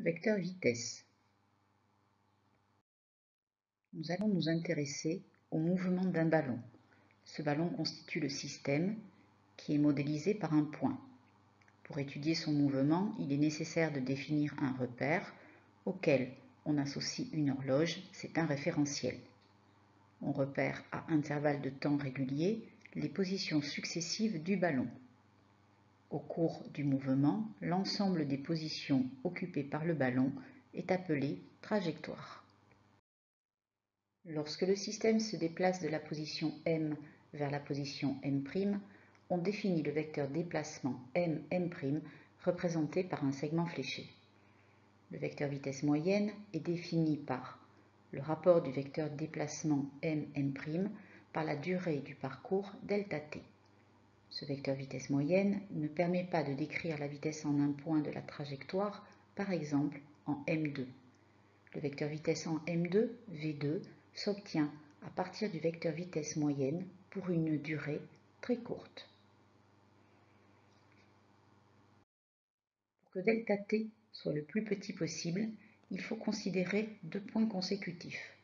Vecteur vitesse. Nous allons nous intéresser au mouvement d'un ballon. Ce ballon constitue le système qui est modélisé par un point. Pour étudier son mouvement, il est nécessaire de définir un repère auquel on associe une horloge, c'est un référentiel. On repère à intervalles de temps réguliers les positions successives du ballon. Au cours du mouvement, l'ensemble des positions occupées par le ballon est appelé trajectoire. Lorsque le système se déplace de la position M vers la position M', on définit le vecteur déplacement M', représenté par un segment fléché. Le vecteur vitesse moyenne est défini par le rapport du vecteur déplacement M', par la durée du parcours ΔT. Ce vecteur vitesse moyenne ne permet pas de décrire la vitesse en un point de la trajectoire, par exemple en M2. Le vecteur vitesse en M2, V2, s'obtient à partir du vecteur vitesse moyenne pour une durée très courte. Pour que ΔT soit le plus petit possible, il faut considérer deux points consécutifs.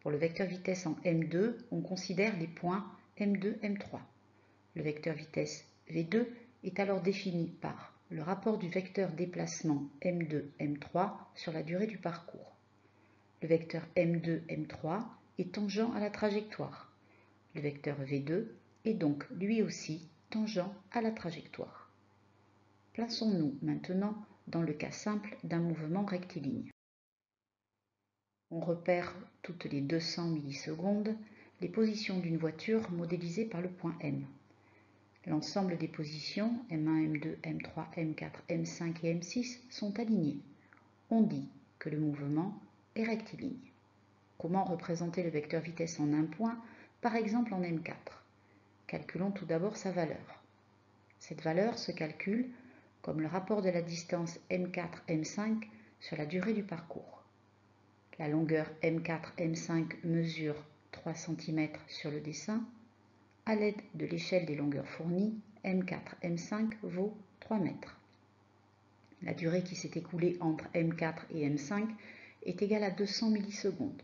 Pour le vecteur vitesse en M2, on considère les points M2, M3. Le vecteur vitesse V2 est alors défini par le rapport du vecteur déplacement M2, M3 sur la durée du parcours. Le vecteur M2, M3 est tangent à la trajectoire. Le vecteur V2 est donc lui aussi tangent à la trajectoire. Plaçons-nous maintenant dans le cas simple d'un mouvement rectiligne. On repère toutes les 200 millisecondes les positions d'une voiture modélisée par le point M. L'ensemble des positions M1, M2, M3, M4, M5 et M6 sont alignées. On dit que le mouvement est rectiligne. Comment représenter le vecteur vitesse en un point, par exemple en M4? Calculons tout d'abord sa valeur. Cette valeur se calcule comme le rapport de la distance M4-M5 sur la durée du parcours. La longueur M4-M5 mesure 3 cm sur le dessin. À l'aide de l'échelle des longueurs fournies, M4-M5 vaut 3 mètres. La durée qui s'est écoulée entre M4 et M5 est égale à 200 millisecondes.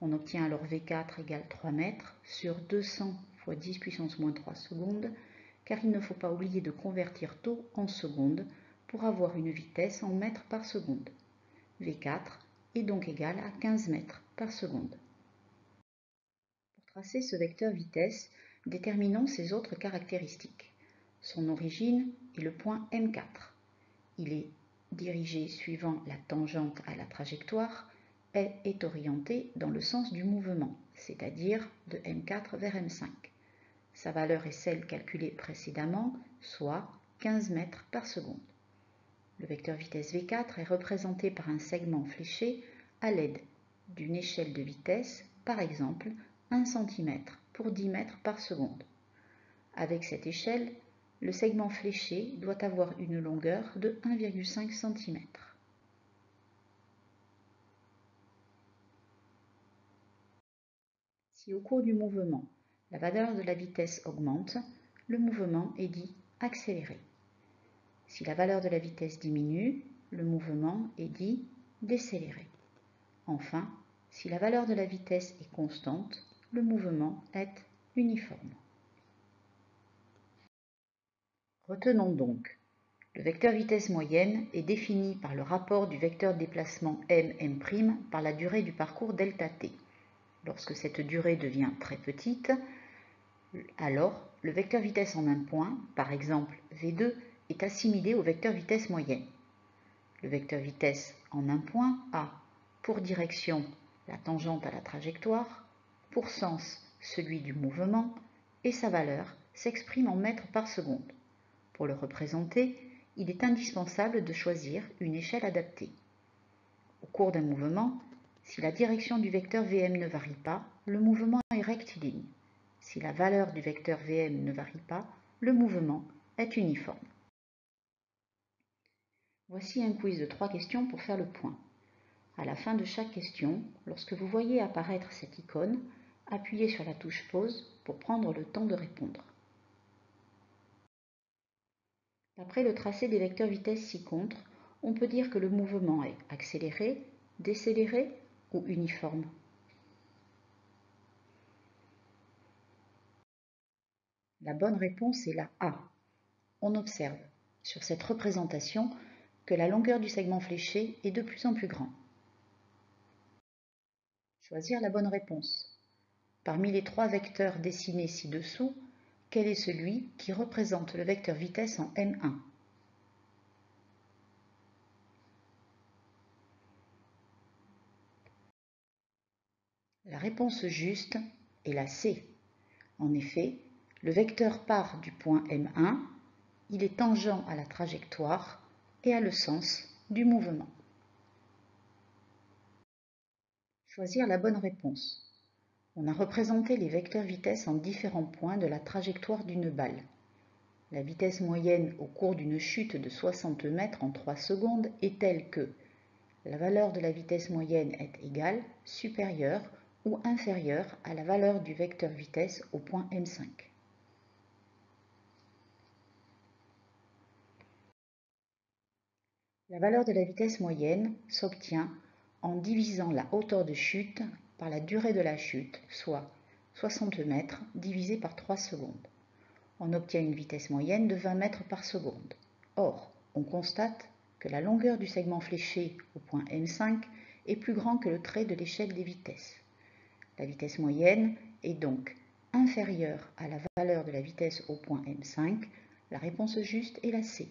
On obtient alors V4 égale 3 mètres sur 200 fois 10 puissance moins 3 secondes, car il ne faut pas oublier de convertir taux en secondes pour avoir une vitesse en mètres par seconde. V4 est donc égal à 15 mètres par seconde. Pour tracer ce vecteur vitesse, déterminons ses autres caractéristiques. Son origine est le point M4. Il est dirigé suivant la tangente à la trajectoire et est orienté dans le sens du mouvement, c'est-à-dire de M4 vers M5. Sa valeur est celle calculée précédemment, soit 15 mètres par seconde. Le vecteur vitesse V4 est représenté par un segment fléché à l'aide d'une échelle de vitesse, par exemple 1 cm pour 10 mètres par seconde. Avec cette échelle, le segment fléché doit avoir une longueur de 1,5 cm. Si au cours du mouvement, la valeur de la vitesse augmente, le mouvement est dit accéléré. Si la valeur de la vitesse diminue, le mouvement est dit décéléré. Enfin, si la valeur de la vitesse est constante, le mouvement est uniforme. Retenons donc, le vecteur vitesse moyenne est défini par le rapport du vecteur déplacement M', par la durée du parcours ΔT. Lorsque cette durée devient très petite, alors le vecteur vitesse en un point, par exemple V2, est assimilé au vecteur vitesse moyenne. Le vecteur vitesse en un point a pour direction la tangente à la trajectoire, pour sens celui du mouvement, et sa valeur s'exprime en mètres par seconde. Pour le représenter, il est indispensable de choisir une échelle adaptée. Au cours d'un mouvement, si la direction du vecteur Vm ne varie pas, le mouvement est rectiligne. Si la valeur du vecteur Vm ne varie pas, le mouvement est uniforme. Voici un quiz de 3 questions pour faire le point. À la fin de chaque question, lorsque vous voyez apparaître cette icône, appuyez sur la touche pause pour prendre le temps de répondre. D'après le tracé des vecteurs vitesse ci-contre, On peut dire que le mouvement est accéléré, décéléré ou uniforme. La bonne réponse est la A. On observe sur cette représentation que la longueur du segment fléché est de plus en plus grande. Choisir la bonne réponse. Parmi les 3 vecteurs dessinés ci-dessous, quel est celui qui représente le vecteur vitesse en M1? La réponse juste est la C. En effet, le vecteur part du point M1, il est tangent à la trajectoire et a le sens du mouvement. Choisir la bonne réponse. On a représenté les vecteurs vitesse en différents points de la trajectoire d'une balle. La vitesse moyenne au cours d'une chute de 60 mètres en 3 secondes est telle que la valeur de la vitesse moyenne est égale, supérieure ou inférieure à la valeur du vecteur vitesse au point M5. La valeur de la vitesse moyenne s'obtient en divisant la hauteur de chute par la durée de la chute, soit 60 mètres divisé par 3 secondes. On obtient une vitesse moyenne de 20 mètres par seconde. Or, on constate que la longueur du segment fléché au point M5 est plus grand que le trait de l'échelle des vitesses. La vitesse moyenne est donc inférieure à la valeur de la vitesse au point M5. La réponse juste est la C.